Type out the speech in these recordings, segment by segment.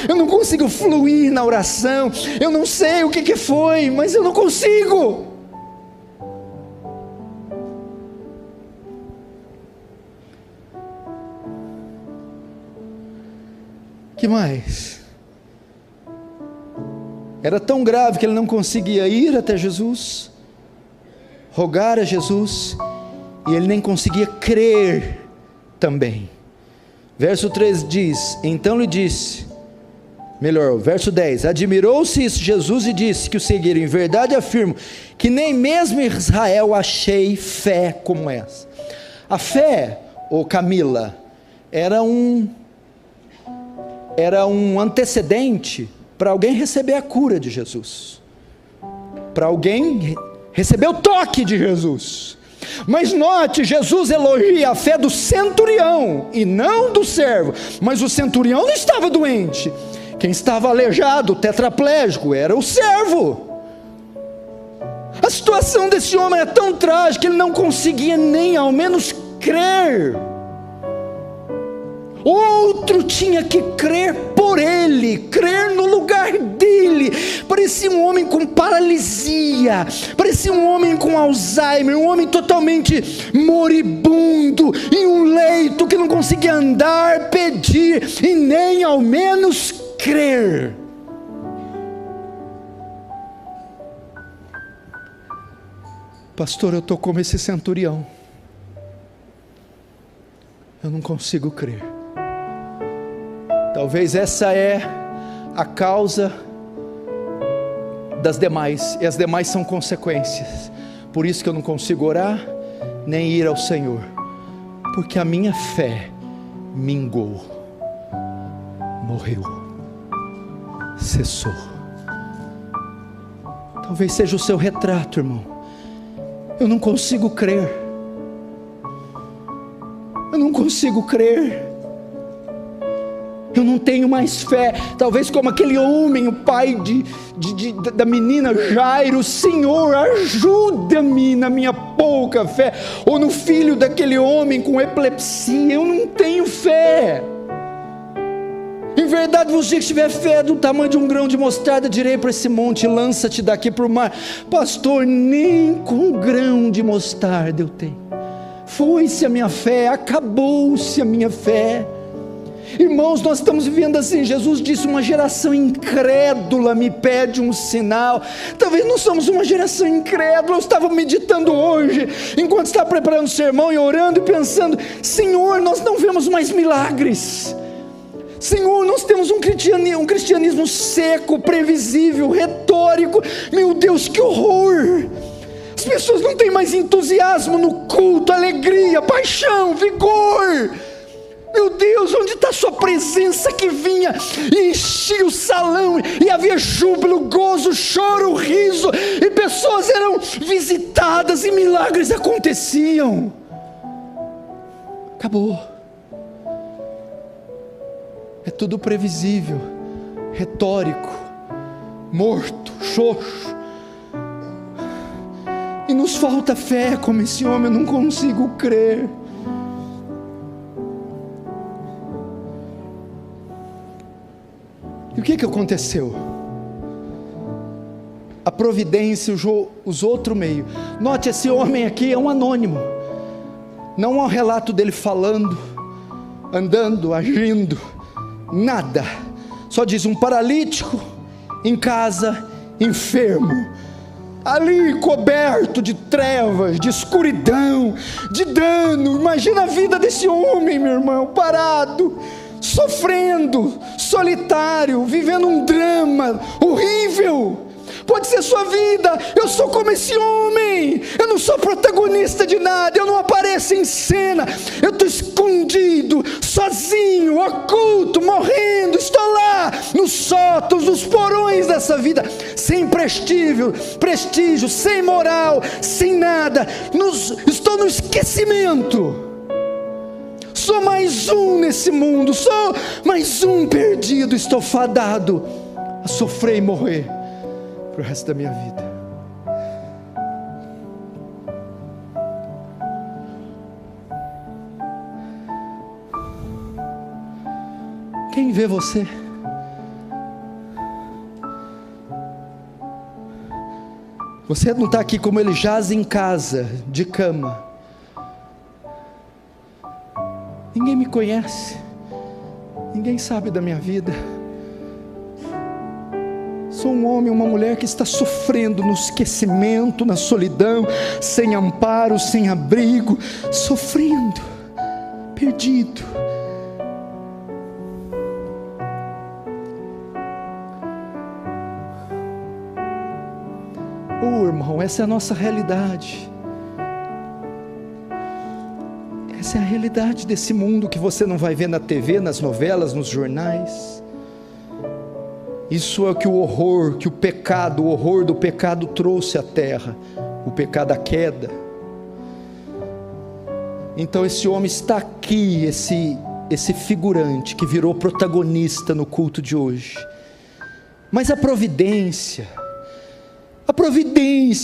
eu não consigo fluir na oração, eu não sei o que foi, mas eu não consigo. Que mais? Era tão grave que ele não conseguia ir até Jesus, rogar a Jesus, e ele nem conseguia crer também. Verso 3 diz: então lhe disse, verso 10, admirou-se Jesus e disse que o seguiram: em verdade afirmo, que nem mesmo em Israel achei fé como essa. A fé, Camila, era um antecedente para alguém receber a cura de Jesus, para alguém receber o toque de Jesus. Mas note, Jesus elogia a fé do centurião e não do servo. Mas o centurião não estava doente, quem estava aleijado, tetraplégico, era o servo. A situação desse homem é tão trágica que ele não conseguia nem ao menos crer. Outro tinha que crer por ele, crer no lugar dele. Parecia um homem com paralisia, parecia um homem com Alzheimer, um homem totalmente moribundo, em um leito que não conseguia andar, pedir e nem ao menos crer. Pastor, eu estou como esse centurião, eu não consigo crer. Talvez essa é a causa das demais, e as demais são consequências. Por isso que eu não consigo orar, nem ir ao Senhor, porque a minha fé mingou, morreu, cessou. Talvez seja o seu retrato, irmão. Eu não consigo crer, eu não consigo crer. Eu não tenho mais fé. Talvez como aquele homem, o pai da menina Jairo: Senhor, ajuda-me na minha pouca fé. Ou no filho daquele homem com epilepsia: eu não tenho fé. Em verdade vos digo que se tiver fé do tamanho de um grão de mostarda, direi para esse monte: lança-te daqui para o mar. Pastor, nem com um grão de mostarda eu tenho. Foi-se a minha fé, acabou-se a minha fé. Irmãos, nós estamos vivendo assim. Jesus disse: uma geração incrédula me pede um sinal. Talvez nós somos uma geração incrédula. Eu estava meditando hoje, enquanto estava preparando o sermão e orando e pensando: Senhor, nós não vemos mais milagres. Senhor, nós temos um cristianismo seco, previsível, retórico. Meu Deus, que horror! As pessoas não têm mais entusiasmo no culto, alegria, paixão, vigor. Meu Deus, onde está a sua presença que vinha e enchia o salão, e havia júbilo, gozo, choro, riso, e pessoas eram visitadas e milagres aconteciam? Acabou. É tudo previsível, retórico, morto, xoxo. E nos falta fé como esse homem. Eu não consigo crer. E o que aconteceu? A providência usou outro meio. Note, esse homem aqui é um anônimo. Não há um relato dele falando, andando, agindo, nada. Só diz: um paralítico em casa, enfermo, ali coberto de trevas, de escuridão, de dano. Imagina a vida desse homem, meu irmão, parado, sofrendo, solitário, vivendo um drama horrível. Pode ser sua vida. Eu sou como esse homem. Eu não sou protagonista de nada, eu não apareço em cena, eu estou escondido, sozinho, oculto, morrendo. Estou lá nos sótãos, nos porões dessa vida, sem prestígio, sem moral, sem nada. Estou no esquecimento. Sou mais um nesse mundo, sou mais um perdido. Estou fadado a sofrer e morrer para o resto da minha vida. Quem vê você Você não está aqui como ele jaz em casa, de cama. Ninguém me conhece, ninguém sabe da minha vida. Sou um homem, uma mulher que está sofrendo no esquecimento, na solidão, sem amparo, sem abrigo, sofrendo, perdido. Oh, irmão, essa é a nossa realidade. Essa é a realidade desse mundo que você não vai ver na TV, nas novelas, nos jornais. Isso é que o horror do pecado trouxe à terra, o pecado, a queda. Então esse homem está aqui, esse figurante que virou protagonista no culto de hoje. Mas a providência,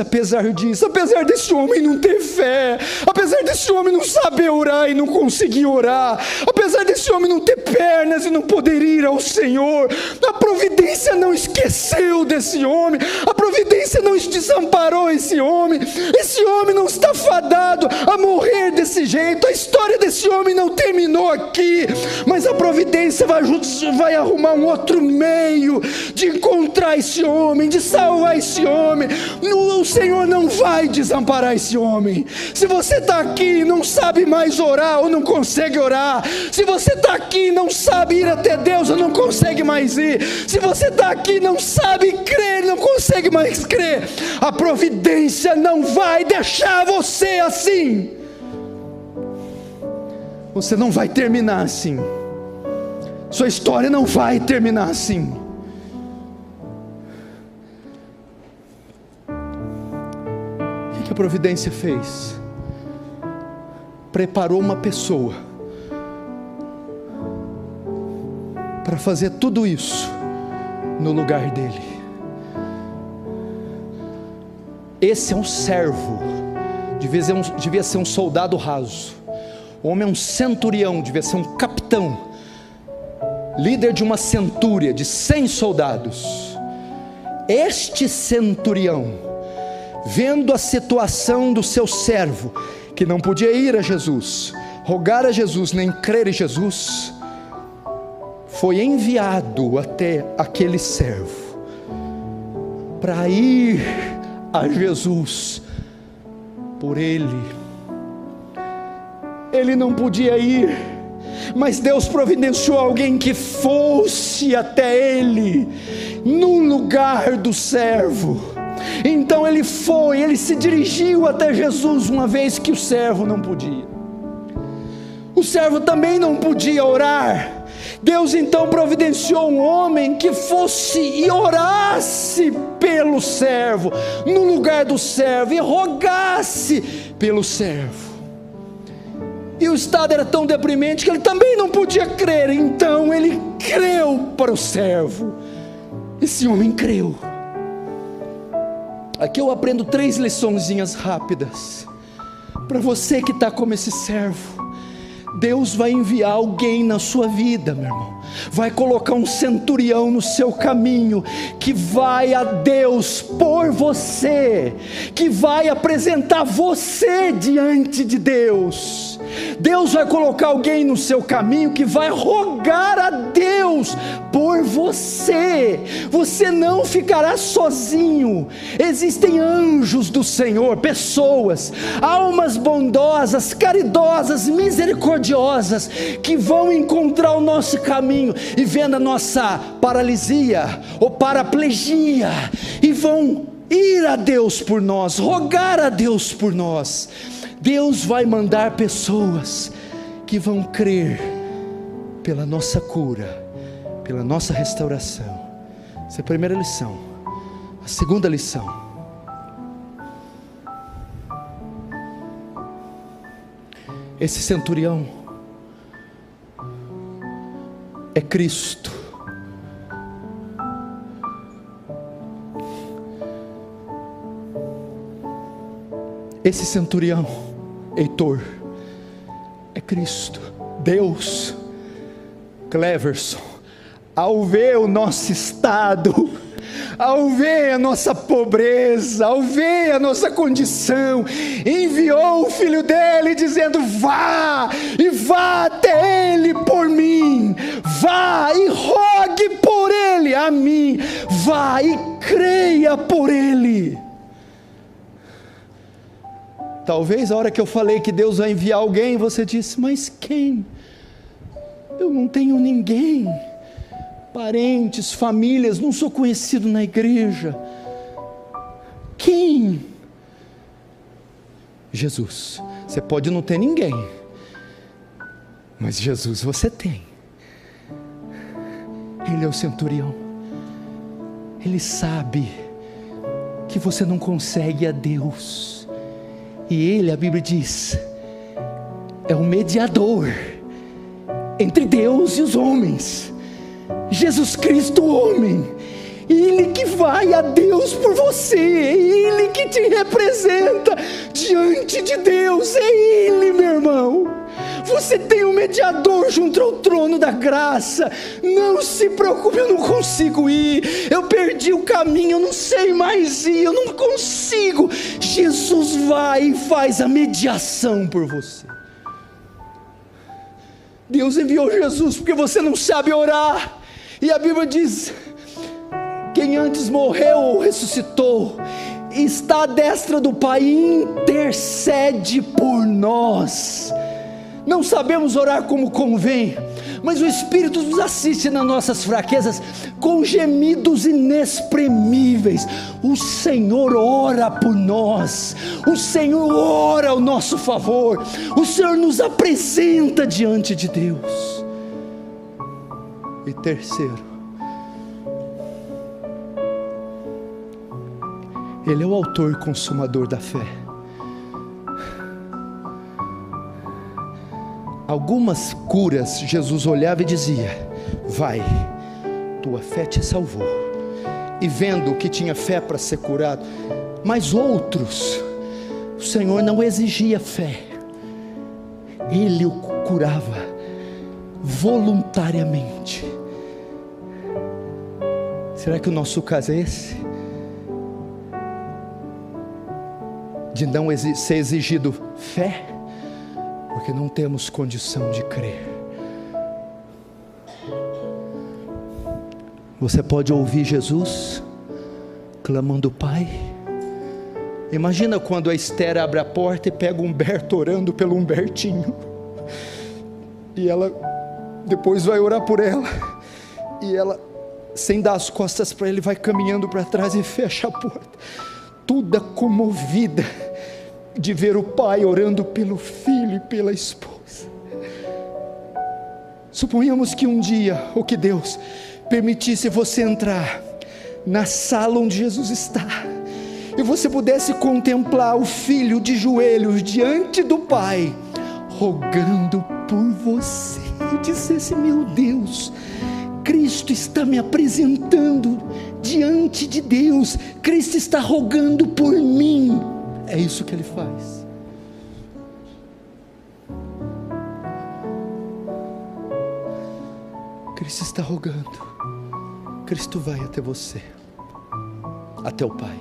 apesar disso, apesar desse homem não ter fé, apesar desse homem não saber orar e não conseguir orar, apesar desse homem não ter pernas e não poder ir ao Senhor, a providência não esqueceu desse homem, a providência não desamparou esse homem não está fadado a morrer desse jeito, a história desse homem não terminou aqui, mas a providência vai arrumar um outro meio de encontrar esse homem, de salvar esse homem. O Senhor não vai desamparar esse homem. Se você está aqui e não sabe mais orar ou não consegue orar, se você está aqui e não sabe ir até Deus ou não consegue mais ir, se você está aqui e não sabe crer, não consegue mais crer, a providência não vai deixar você assim. Você não vai terminar assim, sua história não vai terminar assim. O que a providência fez? Preparou uma pessoa para fazer tudo isso no lugar dele. Esse é um servo, devia ser um soldado raso. O homem é um centurião, devia ser um capitão, líder de uma centúria de 100 soldados. Este centurião, vendo a situação do seu servo, que não podia ir a Jesus, rogar a Jesus, nem crer em Jesus, foi enviado até aquele servo, para ir a Jesus por ele. Ele não podia ir, mas Deus providenciou alguém que fosse até ele, no lugar do servo. Então ele se dirigiu até Jesus, uma vez que o servo não podia. O servo também não podia orar. Deus então providenciou um homem que fosse e orasse pelo servo, no lugar do servo, e rogasse pelo servo. E o estado era tão deprimente que ele também não podia crer, então ele creu para o servo. Esse homem creu. Aqui eu aprendo 3 liçõezinhas rápidas, para você que está como esse servo. Deus vai enviar alguém na sua vida, meu irmão, vai colocar um centurião no seu caminho, que vai a Deus por você, que vai apresentar você diante de Deus. Deus vai colocar alguém no seu caminho que vai rogar a Deus por você. Você não ficará sozinho. Existem anjos do Senhor, pessoas, almas bondosas, caridosas, misericordiosas, que vão encontrar o nosso caminho e vendo a nossa paralisia ou paraplegia, e vão ir a Deus por nós, rogar a Deus por nós. Deus vai mandar pessoas que vão crer pela nossa cura, pela nossa restauração. Essa é a primeira lição. A segunda lição: esse centurião é Cristo. Esse centurião, Heitor, é Cristo. Deus, Cleverson, ao ver o nosso estado, ao ver a nossa pobreza, ao ver a nossa condição, enviou o Filho dele dizendo: vá, e vá até ele por mim, vá e rogue por ele a mim, vá e creia por ele. Talvez a hora que eu falei que Deus vai enviar alguém, você disse: mas quem? Eu não tenho ninguém, parentes, famílias, não sou conhecido na igreja. Quem? Jesus. Você pode não ter ninguém, mas Jesus você tem. Ele é o centurião. Ele sabe que você não consegue a Deus, e Ele, a Bíblia diz, é o mediador entre Deus e os homens. Jesus Cristo, homem, Ele que vai a Deus por você, é Ele que te representa diante de Deus, é Ele, meu irmão. Você tem um mediador junto ao trono da graça. Não se preocupe, eu não consigo ir, eu perdi o caminho, eu não sei mais ir, eu não consigo. Jesus vai e faz a mediação por você. Deus enviou Jesus porque você não sabe orar, e a Bíblia diz: quem antes morreu ou ressuscitou, está à destra do Pai e intercede por nós. Não sabemos orar como convém, mas o Espírito nos assiste nas nossas fraquezas, com gemidos inexprimíveis. O Senhor ora por nós, o Senhor ora ao nosso favor, o Senhor nos apresenta diante de Deus. E terceiro, Ele é o autor e consumador da fé. Algumas curas, Jesus olhava e dizia: vai, tua fé te salvou. E vendo que tinha fé para ser curado. Mas outros, o Senhor não exigia fé, Ele o curava voluntariamente. Será que o nosso caso é esse? De não ser exigido fé, porque não temos condição de crer. Você pode ouvir Jesus clamando: Pai. Imagina quando a Esther abre a porta e pega Humberto orando pelo Humbertinho, e ela depois vai orar por ela, e ela, sem dar as costas para ele, vai caminhando para trás e fecha a porta, toda comovida de ver o pai orando pelo filho e pela esposa. Suponhamos que um dia, ou que Deus permitisse você entrar na sala onde Jesus está, e você pudesse contemplar o filho de joelhos diante do pai, rogando por você, e dissesse: meu Deus, Cristo está me apresentando diante de Deus, Cristo está rogando por mim. É isso que Ele faz. Cristo está rogando, Cristo vai até você, até o Pai.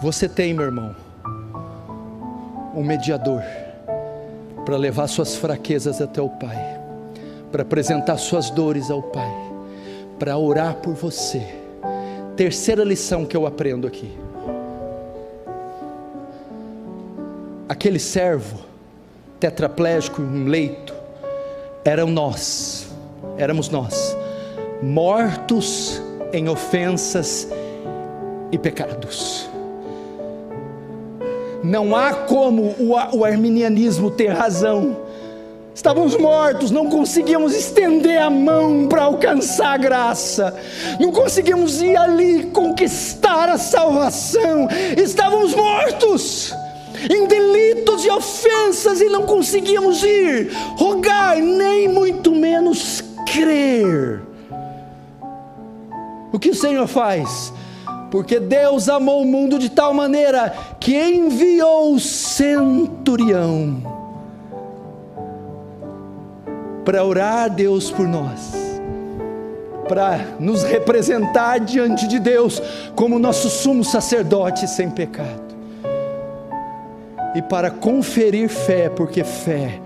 Você tem, meu irmão, um mediador para levar suas fraquezas até o Pai, para apresentar suas dores ao Pai, para orar por você. Terceira lição que eu aprendo aqui: aquele servo tetraplégico em um leito, éramos nós, mortos em ofensas e pecados. Não há como o arminianismo ter razão. Estávamos mortos, não conseguíamos estender a mão para alcançar a graça, não conseguimos ir ali conquistar a salvação. Estávamos mortos em delitos e ofensas, e não conseguíamos ir rogar, nem muito menos crer. O que o Senhor faz? Porque Deus amou o mundo de tal maneira que enviou o centurião para orar a Deus por nós, para nos representar diante de Deus como nosso sumo sacerdote sem pecado, e para conferir fé, porque fé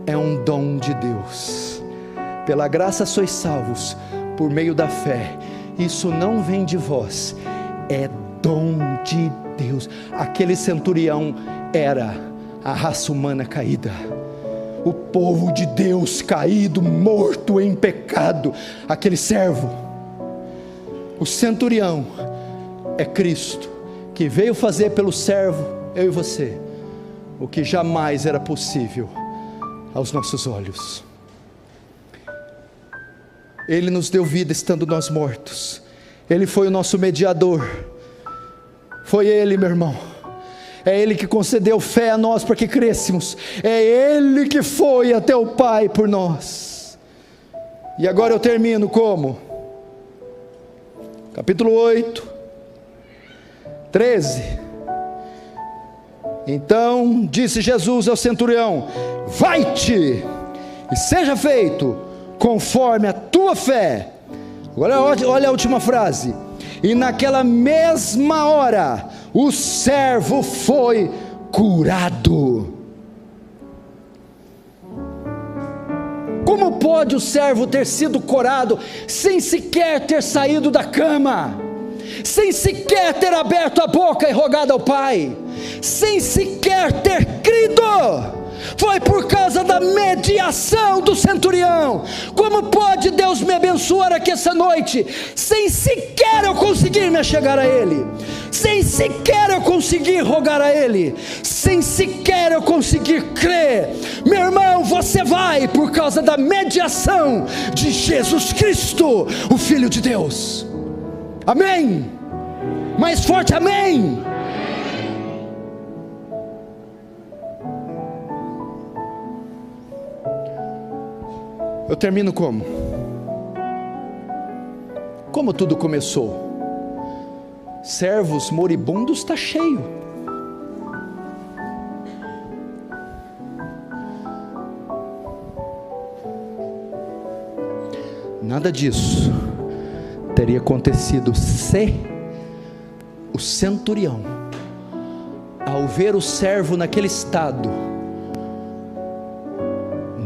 é um dom de Deus. Pela graça sois salvos por meio da fé. Isso não vem de vós, é dom de Deus. Aquele centurião era a raça humana caída, o povo de Deus caído, morto em pecado. Aquele servo, o centurião, é Cristo, que veio fazer pelo servo, eu e você, o que jamais era possível aos nossos olhos. Ele nos deu vida estando nós mortos. Ele foi o nosso mediador. Foi Ele, meu irmão. É Ele que concedeu fé a nós para que crescêssemos. É Ele que foi até o Pai por nós. E agora eu termino como? Capítulo 8, 13. Então disse Jesus ao centurião: vai-te e seja feito conforme a tua fé. Agora olha a última frase. E naquela mesma hora o servo foi curado. Como pode o servo ter sido curado sem sequer ter saído da cama, sem sequer ter aberto a boca e rogado ao Pai, sem sequer ter crido? Foi por causa da mediação do centurião. Como pode Deus me abençoar aqui essa noite, sem sequer eu conseguir me achegar a Ele, sem sequer eu conseguir rogar a Ele, sem sequer eu conseguir crer? Meu irmão, você vai por causa da mediação de Jesus Cristo, o Filho de Deus. Amém? Mais forte, amém? Eu termino como? Como tudo começou? Servos moribundos está cheio. Nada disso teria acontecido se o centurião, ao ver o servo naquele estado,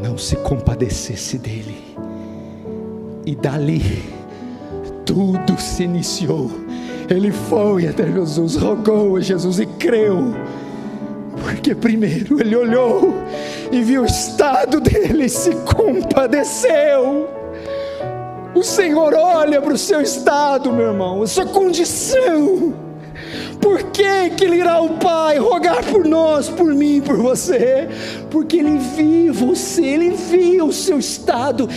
não se compadecesse dele. E dali tudo se iniciou. Ele foi até Jesus, rogou a Jesus e creu, porque primeiro ele olhou e viu o estado dele e se compadeceu. O Senhor olha para o seu estado, meu irmão, a sua condição. Por que Ele irá ao Pai rogar por nós, por mim, por você? Porque Ele viu você, Ele viu o seu estado,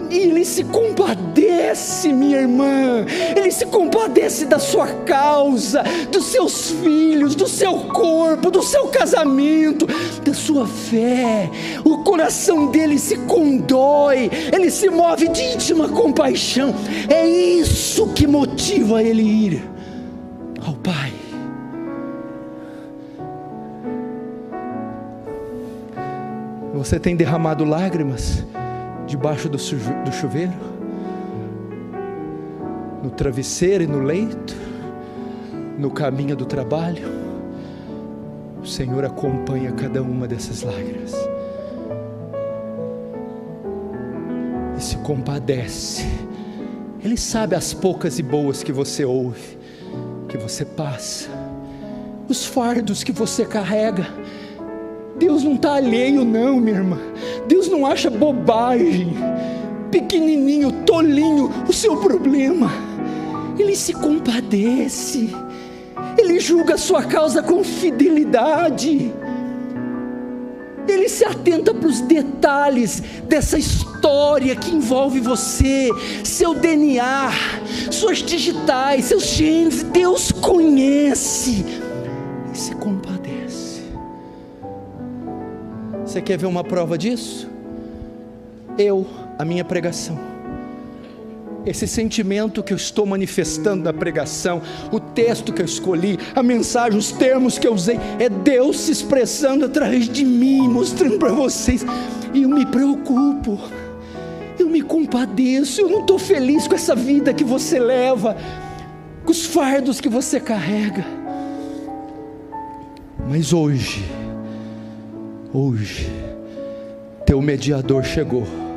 e Ele se compadece, minha irmã. Ele se compadece da sua causa, dos seus filhos, do seu corpo, do seu casamento, da sua fé. O coração dele se condói, ele se move de íntima compaixão. É isso que motiva ele ir ao Pai. Você tem derramado lágrimas debaixo do chuveiro, no travesseiro e no leito, no caminho do trabalho? O Senhor acompanha cada uma dessas lágrimas e se compadece. Ele sabe as poucas e boas que você ouve, que você passa, os fardos que você carrega. Deus não está alheio não, minha irmã. Deus não acha bobagem, pequenininho, tolinho o seu problema. Ele se compadece, Ele julga a sua causa com fidelidade. Ele se atenta para os detalhes dessa história que envolve você, seu DNA, suas digitais, seus genes. Deus conhece e se compadece. Você quer ver uma prova disso? A minha pregação, esse sentimento que eu estou manifestando na pregação, o texto que eu escolhi, a mensagem, os termos que eu usei, é Deus se expressando através de mim, mostrando para vocês. E eu me preocupo, me compadeço, eu não estou feliz com essa vida que você leva, com os fardos que você carrega. Mas hoje, teu mediador chegou.